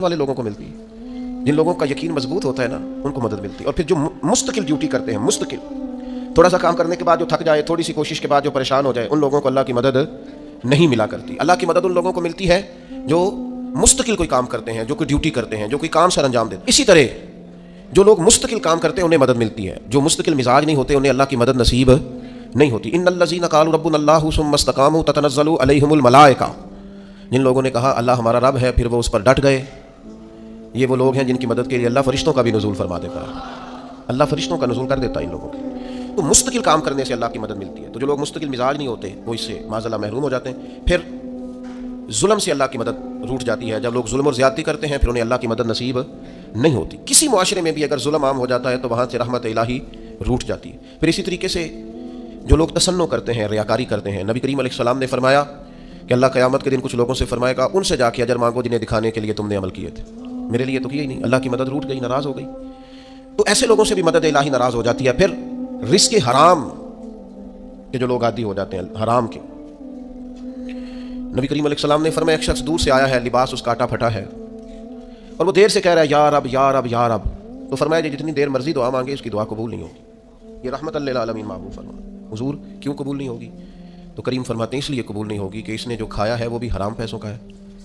वाले लोगों को मिलती है। जिन लोगों का यकीन मजबूत होता है ना, उनको मदद मिलती है। और फिर जो मुस्तकिल ड्यूटी करते हैं, मुस्तकिल थोड़ा सा काम करने के बाद जो थक जाए, थोड़ी सी कोशिश के बाद जो परेशान हो जाए, उन लोगों को अल्लाह की मदद नहीं मिला करती। अल्लाह की मदद उन लोगों को मिलती है जो मुस्तकिल कोई काम करते हैं, जो कोई ड्यूटी करते हैं, जो कोई काम सर अंजाम देते हैं। इसी तरह जो लोग मुस्तकिल काम करते हैं उन्हें मदद मिलती है। जो मुस्तकिल मिजाज नहीं होते उन्हें अल्लाह की मदद नसीब नहीं होती। इन्नल्लज़ीना क़ालू रब्बुनल्लाहु सुम्मा इस्तक़ामू ततनज़्ज़लु अलैहिमुल मलाइका, जिन लोगों ने कहा अल्लाह हमारा रब है, फिर वो उस पर डट गए, ये वो लोग हैं जिनकी मदद के लिए अल्लाह फरिश्तों का भी नुज़ूल फरमा देता है। अल्लाह फरिश्तों का नुज़ूल कर देता है इन लोगों के। तो मुस्तकिल काम करने से अल्लाह की मदद मिलती है। तो जो लोग मुस्तकिल मिजाज नहीं होते वो इससे माज़अल्लाह महरूम हो जाते हैं। फिर जुल्म से अल्लाह की मदद रूठ जाती है। जब लोग जुल्म और ज़्यादती करते हैं फिर उन्हें अल्लाह की मदद नसीब नहीं होती। किसी मुआशरे में भी अगर जुल्म आम हो जाता है तो वहाँ से रहमत इलाही रूठ जाती है। फिर इसी तरीके से जो लोग तसन्नो करते हैं, रियाकारी करते हैं, नबी करीम अलैहिस्सलाम ने फरमाया कि अल्लाह क़यामत के दिन कुछ लोगों से फरमाएगा उनसे जाके अजर मांगो जिन्हें दिखाने के लिए तुमने अमल किए थे, मेरे लिए तो किया ही नहीं। अल्लाह की मदद रूठ गई, नाराज़ हो गई। तो ऐसे लोगों से भी मदद इलाही नाराज़ हो जाती है। फिर रिस्क हराम के जो लोग आदी हो जाते हैं, हराम के, नबी करीम अलैहिस्सलाम ने फरमाया एक शख्स दूर से आया है, लिबास उसका काटा फटा है और वो देर से कह रहा है या रब या रब या रब। तो फरमाया जितनी देर मर्जी दुआ मांगे उसकी दुआ कबूल नहीं होगी। ये रहमत लिल आलमीन महबूब फरमा। हुजूर क्यों कबूल नहीं होगी? तो करीम फरमाते हैं इसलिए कबूल नहीं होगी कि इसने जो खाया है वो भी हराम पैसों का है,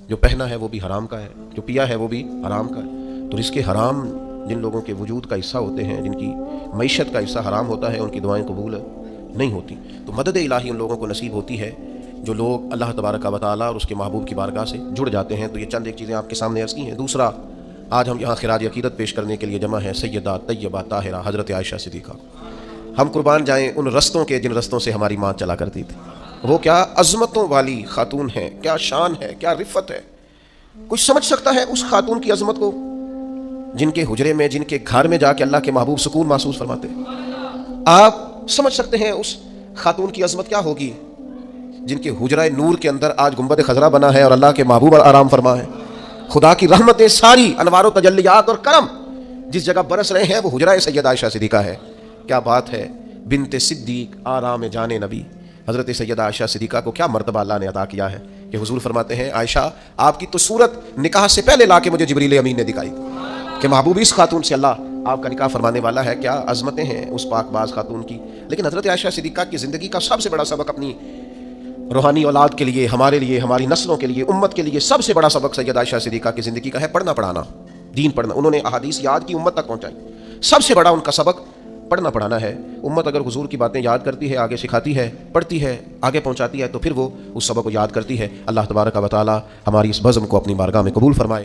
जो पहना है वो भी हराम का है, जो पिया है वो भी हराम का है। तो रिस्क हराम जिन लोगों के वजूद का हिस्सा होते हैं, जिनकी मईशत का हिस्सा हराम होता है, उनकी दुआएं कबूल नहीं होती। तो मदद इलाही उन लोगों को नसीब होती है जो लोग अल्लाह तबारक व तआला और उसके महबूब की बारगाह से जुड़ जाते हैं। तो ये चंद एक चीज़ें आपके सामने अर्ज़ की हैं। दूसरा, आज हम यहाँ खिराज अकीदत पेश करने के लिए जमा है सैयदा तैयबा ताहिरा हज़रत आयशा सिद्दीक़ा। हम कुर्बान जाएँ उन रस्तों के जिन रस्तों से हमारी माँ चला करती थी। वो क्या अज़मतों वाली खातून है, क्या शान है, क्या रिफ़त है। कुछ समझ सकता है उस खातून की अज़मत को जिनके हुजरे में, जिनके घर में जाके अल्लाह के महबूब सुकून महसूस फरमाते हैं? आप समझ सकते हैं उस खातून की अज़मत क्या होगी जिनके हुजरा नूर के अंदर आज गुंबद खजरा बना है और अल्लाह के महबूब आराम फरमा है। खुदा की रहमतें सारी अनवार तजल्लियात और करम जिस जगह बरस रहे हैं वो हुजरा सैयदा आयशा सिद्दीक़ा है। क्या बात है, बिनते सिद्दीक आराम जाने नबी। हज़रत सैयदा आयशा सिद्दीक़ा को क्या मर्तबा अल्लाह ने अता किया है कि हुजूर फरमाते हैं आयशा आपकी तो सूरत निकाह से पहले लाके मुझे जिब्रील अमीन ने दिखाई कि महबूब इस खातून से अल्लाह आपका निकाह फरमाने वाला है। क्या अज़मतें हैं उस पाकबाज खातून की। लेकिन हज़रत आयशा सिद्दीक़ा की ज़िंदगी का सबसे बड़ा सबक अपनी रूहानी औलाद के लिए, हमारे लिए, हमारी नस्लों के लिए, उम्मत के लिए सबसे बड़ा सबक सैयदा आयशा सिद्दीक़ा की ज़िंदगी का है पढ़ना पढ़ाना, दीन पढ़ना। उन्होंने अहादीस याद की, उम्मत तक पहुँचाई। सबसे बड़ा उनका सबक पढ़ना पढ़ाना है। उम्मत अगर हुजूर की बातें याद करती है, आगे सिखाती है, पढ़ती है, आगे पहुँचाती है, तो फिर वो उस सबक को याद करती है। अल्लाह तबारक व तआला हमारी इस बज़्म को अपनी बारगाह में कबूल फरमाए।